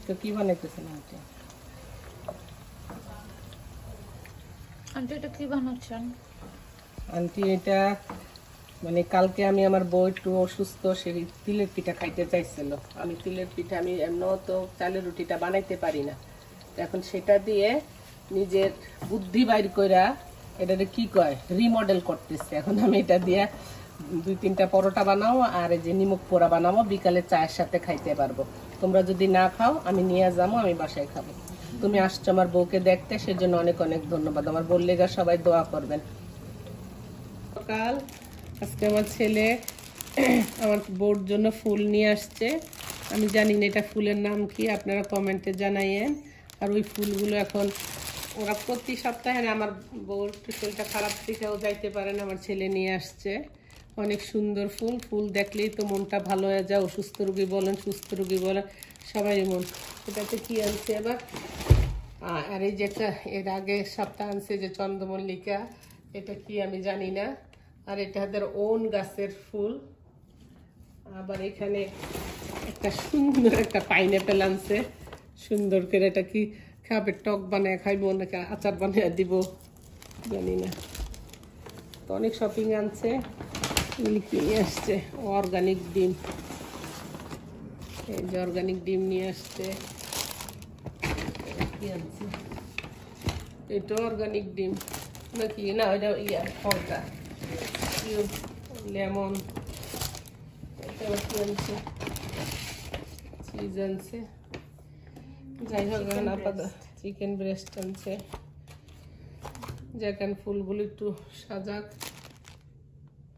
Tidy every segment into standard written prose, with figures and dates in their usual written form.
তো কি বানাইতেছেন aunty? Aunty এটা কি বানাচ্ছেন? আন্টি এটা মানে কালকে আমি আমার বউ একটু অসুস্থ, সে তিলের পিঠা খাইতে চাইছিল। আমি তিলের পিঠা আমি এমনও তো চালের রুটিটা বানাইতে পারি না, এখন সেটা দিয়ে নিজের বুদ্ধি বাইর কইরা এটাকে কি কয় রিমডেল করতেছে। এখন আমি এটা দিয়ে 2-3টা পরোটা বানাবো আর এই যে নিমক পোড়া বানাবো, বিকালে চায়ের সাথে খাইতে পারবো। তোমরা যদি না খাও আমি নিয়ে যাবো, আমি বাসায় খাবো। তুমি আসছো আমার বউকে দেখতে, সেজন্য অনেক অনেক ধন্যবাদ। আমার বললেগা সবাই দোয়া করবেন। সকাল আজকে আমার ছেলে আমার বউর জন্য ফুল নিয়ে আসছে। আমি জানি না এটা ফুলের নাম কি, আপনারা কমেন্টে জানাইয়েন। আর ওই ফুলগুলো এখন ওরা প্রতি সপ্তাহে, আমার বউর শরীরটা খারাপ থেকেও যাইতে পারে না, আমার ছেলে নিয়ে আসছে। অনেক সুন্দর ফুল, ফুল দেখলেই তো মনটা ভালো হয়ে যায়। অসুস্থ রুগী বলেন, সুস্থ রুগী বলেন, সবারই মন। এটাতে কি আনছে এবার? আর এই যেটা এর আগে সপ্তাহ আনছে যে চন্দ্রমল্লিকা, এটা কি আমি জানি না। আর এটা তাদের ওন গাছের ফুল। আবার এখানে একটা সুন্দর একটা পাইনঅ্যাপেল আনছে, সুন্দর করে। এটা কি খাবে? টক বানায় খাইবো নাকি আচার বানিয়ে দিব জানি না। তো অনেক শপিং আনছে। নিয়ে আসছে অর্গানিক ডিম, এই যে অর্গানিক ডিম নিয়ে আসছে। কি আনছে? এটা অর্গানিক ডিম নাকি না? এটা ফলটা লেমন। এটা কি আনছে? চিজ আনছে। যাই হোক, চিকেন ব্রেস্ট আনছে। যেখানে ফুলগুলো একটু সাজাক,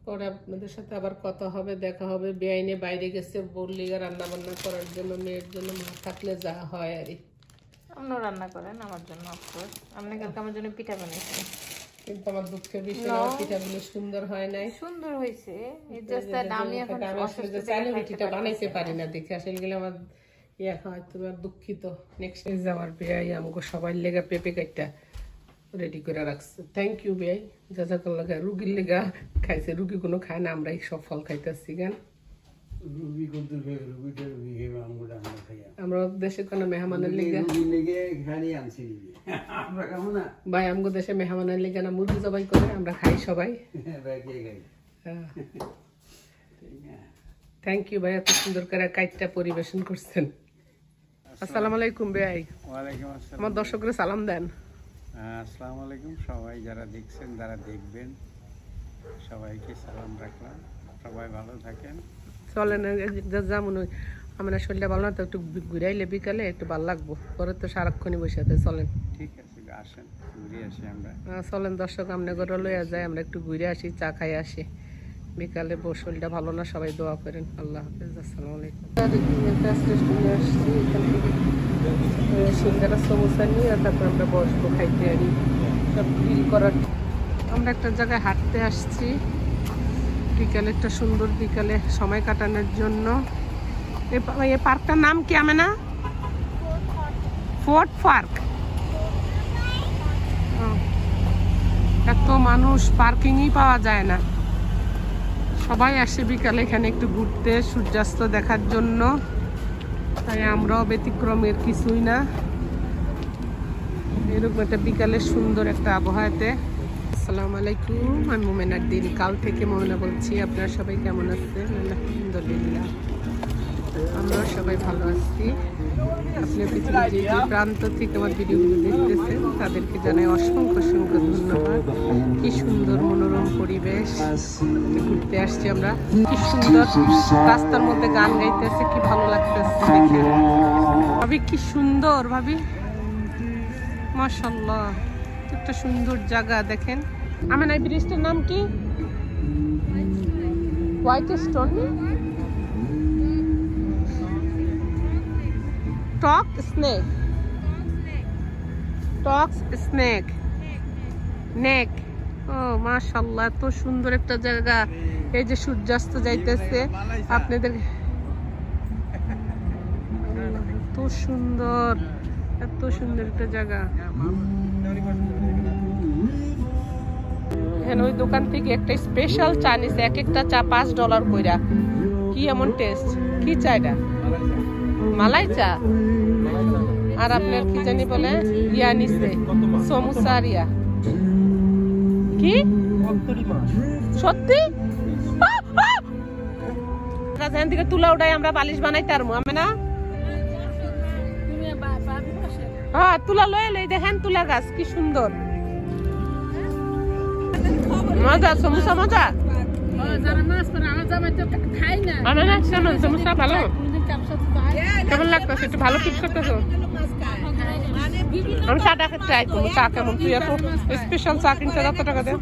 পরে আপনাদের সাথে আবার কথা হবে, দেখা হবে। বেআইনে বাইরে গেছে বললি রান্না বান্না করার জন্য, মেয়ের জন্য। মা থাকলে যা হয় আর আপনিও রান্না করেন আমার জন্য, অফকোর্স। আপনি কালকে আমার জন্য পিঠা বানাইছেন, কিন্তু আমার দুঃখের বিষয় আমার পিঠাগুলো সুন্দর হয় নাই। সুন্দর হয়েছে, আমি এখন চালের রুটিটা বানাইতে পারি না দেখে আসলে গেলে আমার ইয়া হয়। তুমি আর দুঃখিত। নেক্সট আমার বেআই আমাকে সবাই লেগা পেঁপে কাটটা রেডি করে রাখছে। থ্যাংক ইউ বেআই, জাজাকাল্লাহ। রুগীর লেগা খাইছে, রুগী কোনো খায় না, আমরা এই সব ফল খাইতেছি। কেন আমরা দেশে কোনো মেহমানের লিগা ভাই, আমগো দেশে মেহমানের লিগা না মুরগি জবাই করে আমরা খাই সবাই। থ্যাংক ইউ ভাই, এত সুন্দর করে কাইটটা পরিবেশন করছেন। আসসালামু আলাইকুম ভাই। ওয়ালাইকুম আসসালাম। আমার দর্শকরা সালাম দেন। আসসালামু আলাইকুম। সবাই যারা দেখছেন, যারা দেখবেন, সবাইকে সালাম রাখলাম। সবাই ভালো থাকেন। চলেন যেমন আমার শরীরটা ভালো না, তো একটু ঘুরাইলে বিকালে একটু ভালো লাগবো। পরে তো সারাক্ষণই বসে আছে। চলেন, ঠিক আছে, আসেন ঘুরে আসি আমরা। চলেন দর্শক, আমরা ঘরে লইয়া যাই, আমরা একটু ঘুরে আসি, চা খাই আসি বিকালে। শরীরটা ভালো না, সবাই দোয়া করেন। আল্লাহ হাফেজ, আসসালামু আলাইকুম। সিঙ্গারা সমোসা নিয়ে তারপর আমরা বসবো খাইতে আর সব ফিল করার। আমরা একটা জায়গায় হাঁটতে আসছি বিকালে, একটা সুন্দর বিকালে সময় কাটানোর জন্য। এই পার্কটার নাম কি আমি না? Fort park. এত মানুষ, পার্কিংই পাওয়া যায় না। সবাই আসে বিকালে এখানে একটু ঘুরতে, সূর্যাস্ত দেখার জন্য। তাই আমরাও ব্যতিক্রমের কিছুই না। এরকম একটা বিকালে সুন্দর একটা আবহাওয়াতে। আসসালামু আলাইকুম, আমি মোমেনার দিন, কাল থেকে মোমেনা বলছি। আপনারা সবাই কেমন আছেন? আলহামদুলিল্লাহ, আমরা সবাই ভালো আছি। আপনি পৃথিবীর যে প্রান্ত থেকে আমার ভিডিওগুলো দেখতেছেন তাদেরকে জানাই অসংখ্য অসংখ্য ধন্যবাদ। কি সুন্দর মনোরম পরিবেশ, ঘুরতে আসছি আমরা। কি সুন্দর রাস্তার মধ্যে গান গাইতেছে, কি ভালো লাগতেছে দেখে। ভাবি কি সুন্দর, ভাবি মাশাআল্লাহ, একটা সুন্দর জায়গা দেখেন। আমার এই ব্রিজটার নাম কি? হোয়াইট স্টোন, টক স্নেক, টক স্নেক নেক। ও মাশাআল্লাহ, এত সুন্দর একটা জায়গা। এই যে সূর্যাস্ত যাইতেছে আপনাদের, এত সুন্দর, এত সুন্দর একটা জায়গা। এখানে ওই দোকান থেকে একটা স্পেশাল চা নিছে, এক একটা চা $5 কইরা। কি এমন টেস্ট, কি চা এটা? মালাই চা আর আপনার কি জানি বলে ইয়া নিছে সমুচা আর ইয়া কি সত্যি এখান থেকে তুলা উঠাই আমরা বালিশ বানাইতে পারবো আমি না হ্যাঁ তুলা লয়ে লই দেখেন তুলা গাছ কি সুন্দর মজা সমুচা মজা সমুচা ভালো কেমন লাগতেছে একটু ভালো ফিট করতেছো আমি চাটা ট্রাই করবো চা কেমন তুই এত স্পেশাল চা কিনতে কত টাকা দে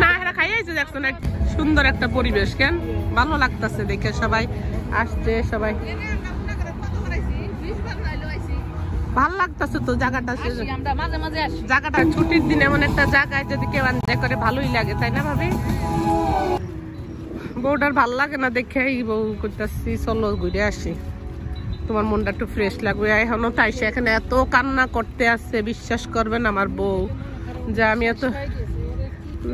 না এরা খাইয়াছে দেখছো না সুন্দর একটা পরিবেশ কেন ভালো লাগতেছে দেখে সবাই আসছে সবাই ভালো লাগতেছে তো জায়গাটা জায়গাটা ছুটির দিনে এমন একটা জায়গায় যদি কেউ এনজয় করে ভালোই লাগে তাই না ভাবি বউটার ভালো লাগে না দেখে এই বউ করতেছি চলো ঘুরে আসি তোমার মনটা একটু ফ্রেশ লাগবে এখনো তাই সে এখানে এত কান্না করতে আসছে বিশ্বাস করবেন আমার বউ যে আমি এত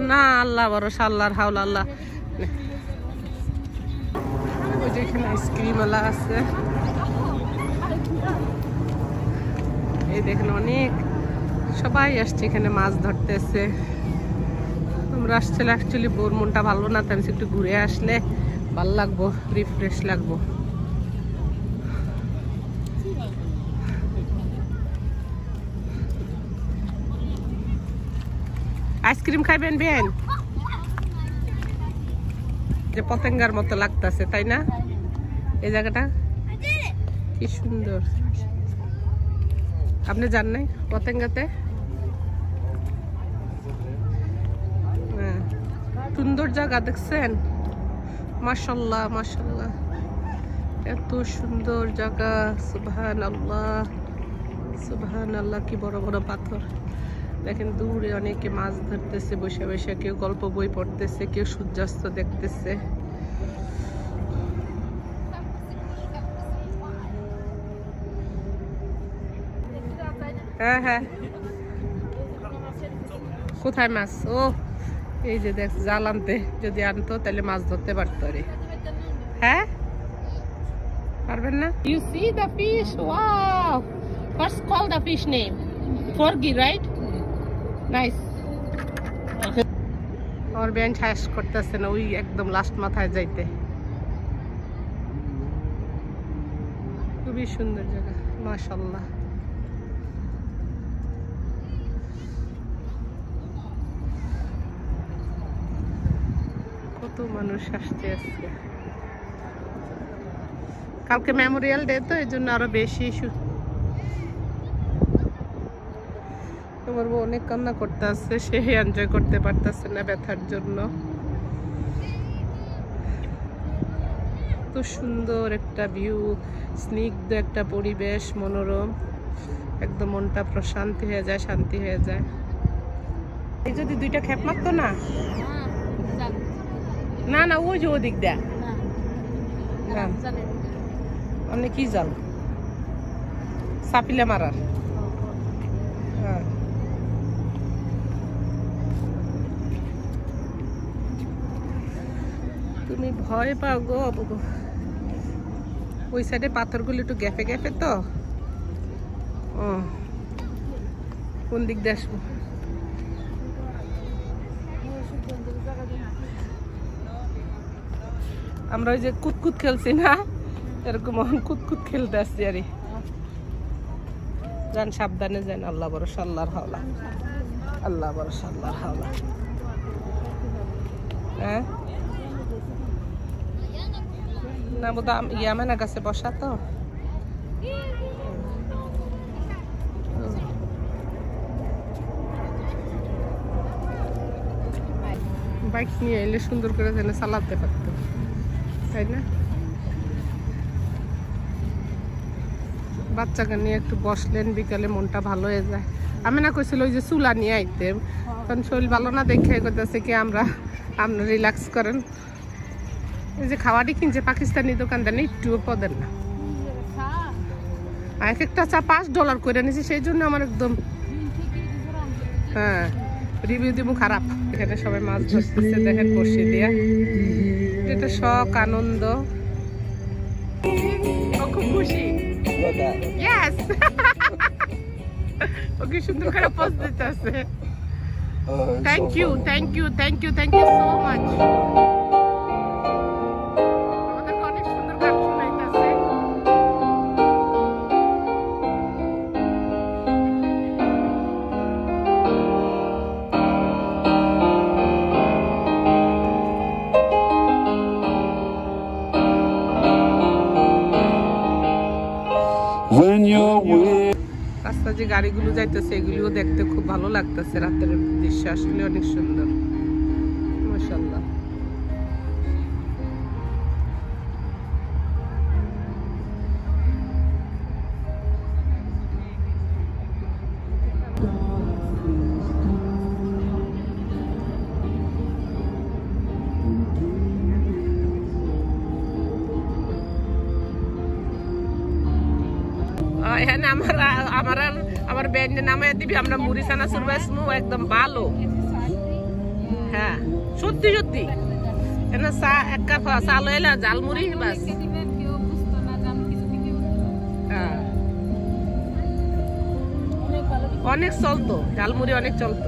না আল্লাহ ভরসা আল্লাহর হাওলা আল্লাহ ওই যে এখানে আইসক্রিম ওয়ালা আছে এই দেখেন অনেক সবাই আসছে এখানে মাছ ধরতেছে আমরা আসছিল অ্যাকচুয়ালি বউর মনটা ভালো না তাই একটু ঘুরে আসলে ভালো লাগবো রিফ্রেশ লাগবো আইসক্রিম খাইবেন বেন যে পতেঙ্গার মতো লাগতেছে তাই না এই জায়গাটা কি সুন্দর আপনি জান নাই পতেঙ্গাতে সুন্দর জায়গা দেখছেন মাশাআল্লাহ মাশাআল্লাহ এত সুন্দর জায়গা সুবহানাল্লাহ সুবহানাল্লাহ কি বড় বড় পাথর দেখেন দূরে অনেকে মাছ ধরতেছে বসে বসে কেউ গল্প বই পড়তেছে কেউ সূর্যাস্ত দেখতেছে হ্যাঁ হ্যাঁ কোথায় মাছ ও এই যে দেখ জাল আনতে যদি আনতো তাহলে মাছ ধরতে পারতো রে হ্যাঁ পারবেন না you see the fish wow what's call the fish name forget right nice আমার ব্যান শেষ করতেছে না ওই একদম লাস্ট মাথায় যাইতে খুবই সুন্দর জায়গা মাশাআল্লাহ কত মানুষ আসছে আজকে কালকে মেমোরিয়াল ডে তো এই জন্য আরো বেশি তোমার বউ অনেক কান্না করতে আসছে সে এনজয় করতে পারতেছে না ব্যথার জন্য তো সুন্দর একটা ভিউ স্নিগ্ধ একটা পরিবেশ মনোরম একদম মনটা প্রশান্তি হয়ে যায় শান্তি হয়ে যায় এই যদি দুইটা খেপ মারতো না না না ওই যে ওদিক দেয় অনেক কি জাল সাপিলে মারার হ্যাঁ তুমি ভয় পাও গো ওই সাইডে পাথরগুলো একটু গ্যাপে গ্যাপে তো ও কোন দিক দিয়ে আসবো আমরা ওই যে কুতকুত খেলছি না এরকম কুতকুত খেলতে আসছি আরে যান সাবধানে যান আল্লাহ ভরসা আল্লাহর হাওলা আল্লাহ ভরসা আল্লাহর হাওলা হ্যাঁ না বোধ ইয়ামানা গাছে বসা তো বাইক নিয়ে এলে সুন্দর করে যেন চালাতে পারতো তাই না বাচ্চাকে নিয়ে একটু বসলেন বিকালে মনটা ভালো হয়ে যায় আমি না কইছিল ওই যে চুলা নিয়ে আইতে কারণ শরীর ভালো না দেখে করতেছে কি আমরা রিল্যাক্স করেন এই যে খাওয়াটি কিনছে পাকিস্তানি দোকানদার একটুও পদের না এক একটা চা $5 করে নিয়েছি সেই জন্য আমার একদম হ্যাঁ রিভিউ দিব খারাপ এখানে সবাই মাছ ধরতেছে দেখেন বসে দিয়া এটা শখ আনন্দ। ও খুব খুশি। ইয়েস। ওকে সুন্দর করে পোজ দিতেছে। Thank you thank you thank you thank you so much. আমাদের অনেক সুন্দর গান শোনাইতেছে। রাস্তা যে গাড়িগুলো যাইতেছে এগুলিও দেখতে খুব ভালো লাগতেছে। রাতের দৃশ্য আসলে অনেক সুন্দর, মাশাআল্লাহ। এখানে আমার ব্যান্ডে নামে দিবি, আমরা মুড়ি চানা সুরবাসমু একদম ভালো। হ্যাঁ সত্যি সত্যি, এখানে চা এক কাপ চা লইলা ঝালমুড়ি বাস। হ্যাঁ অনেক চলতো, ঝালমুড়ি অনেক চলতো।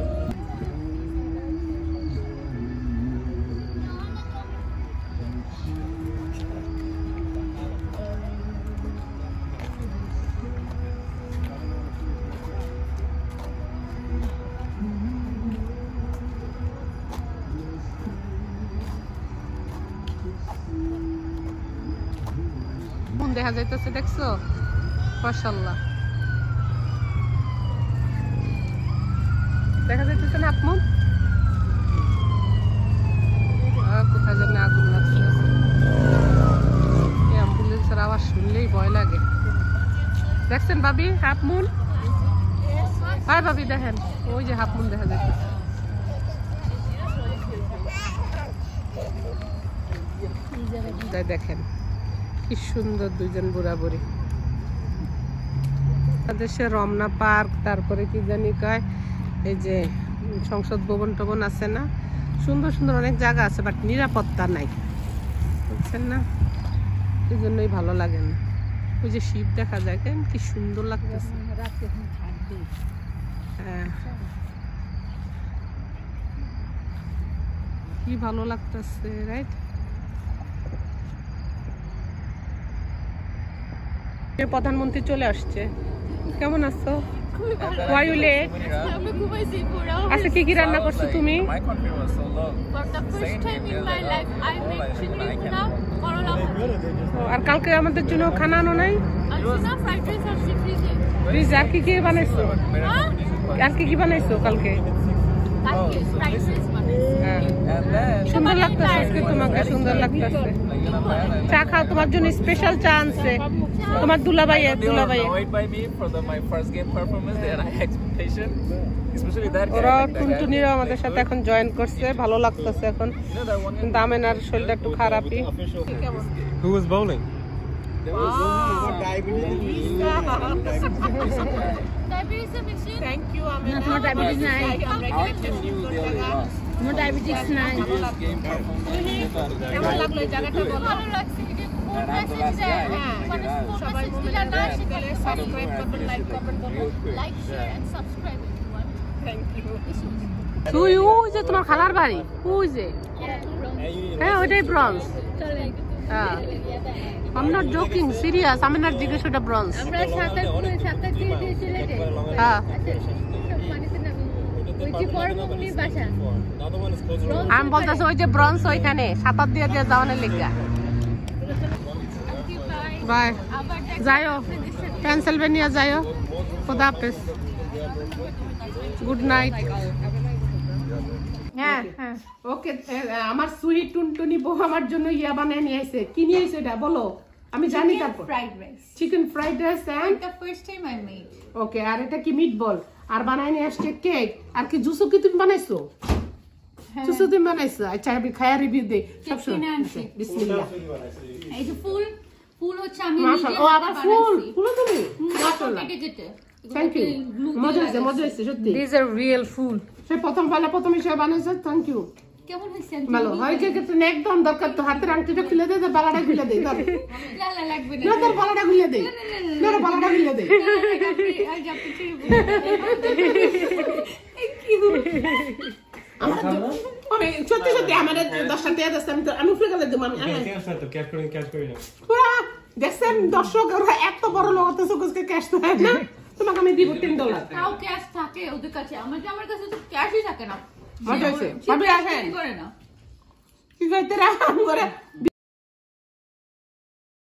দেখা যাইতেছে, দেখছো? মাশাআল্লাহ দেখা যাইতেছে না আপমন? কোথায় যেন আগুন লাগছে। অ্যাম্বুলেন্সের আওয়াজ শুনলেই ভয় লাগে। দেখছেন ভাবি হাফমুন? হাই ভাবি দেখেন, ওই যে হাফমুন দেখা যাইতেছে। দেখেন কি সুন্দর দুইজন বুড়া বুড়ি। দেশে রমনা পার্ক, তারপরে কি জানি কয় এই যে সংসদ ভবন টবন আছে না, সুন্দর সুন্দর অনেক জায়গা আছে, বাট নিরাপত্তা নাই, বুঝছেন না? এই জন্যই ভালো লাগে না। ওই যে শিপ দেখা যায়, কেন কি সুন্দর লাগতেছে। হ্যাঁ কি ভালো লাগতেছে, রাইট? প্রধানমন্ত্রী চলে আসছে। কেমন আছো? আচ্ছা কি কি রান্না করছো তুমি? আর কালকে আমাদের জন্য খানা আনো নাই? আর কি কি বানাইছো? আর কি কি বানাইছো কালকে? সুন্দর লাগতেছে আজকে, তোমাকে সুন্দর লাগতেছে। চা খাও, তোমার জন্য স্পেশাল চা আনছে তোমার দুলাভাইয়ে। ওরা টুনটুনিরা আমাদের সাথে এখন জয়েন করছে, ভালো লাগতেছে এখন। কিন্তু আমেনার শরীরটা একটু খারাপই। Who was bowling? Thank you, Amena. No, diabetes নাই। No diabetes নাই। কেমন লাগলো এই জায়গাটা বলো? ভালো লাগছে। সবাই সাবস্ক্রাইব করবেন, লাইক করবেন, like share and subscribe everyone. Thank you. তুই ওই যে তোমার খালার বাড়ি ওই যে, হ্যাঁ ওইটাই ব্রঞ্জ। হ্যাঁ I'm not joking, serious. I'm not জিজ্ঞেস ওটা ব্রঞ্জ। আমরা সাতটা দিয়ে দিয়েছিলে যে। হ্যাঁ ওই যে পরমমনির বাসা। আমি বলতাছি ওই যে ব্রঞ্জ ওইখানে সাতটা দিয়ে যাওয়ানের লিগা। বাই, যাইও পেনসিলভেনিয়া যাইও। খোদা হাফেজ, গুড নাইট। হ্যাঁ হ্যাঁ ওকে। আমার সুহি টুনটুনি বউ আমার জন্য ইয়া বানিয়ে নিয়ে আইছে। কি নিয়ে আইছে এটা বলো? আমি জানি। তারপর fried rice. Chicken fried rice and The first time I made. Okay. আর এটা কি মিট বল? আর বানাই নিয়ে আসছে কেক। আর কি জুসও কি তুমি বানাইছো? জুসও তুমি বানাইছো? আচ্ছা আমি খায়া রিভিউ দেই সব শুনে। বিসমিল্লাহ। এই যে ফুল হচ্ছে আমি মাশাআল্লাহ। ও আবার ফুল তুমি? মাশাআল্লাহ। Thank you. মজা হয়েছে সত্যি। These are real food. সে প্রথম হিসেবে বানাইছে। Thank you. কেমন হয়েছে ভালো হয়েছে কিন্তু একদম দরকার তো হাতের আংটিটা খুলে দে বালাটা খুলে দে না না লাগবে না না তোর বালাটা খুলে দে না না বালাটা খুলে দে আজ আপনি ছেড়ে আমি সত্যি সত্যি আমার 10টা টাকা দিচ্ছে আমি উপরে গেলে দেবো আমি দেখছেন দর্শক ওরা এত বড় লোক তো সুকুসকে ক্যাশ দেয় না তোমাকে আমি দিব $10 তাও ক্যাশ থাকে ওদের কাছে আমার কাছে তো ক্যাশই থাকে না মজা হয়েছে ভাবি আসেন করে না কি কইতে রাম করে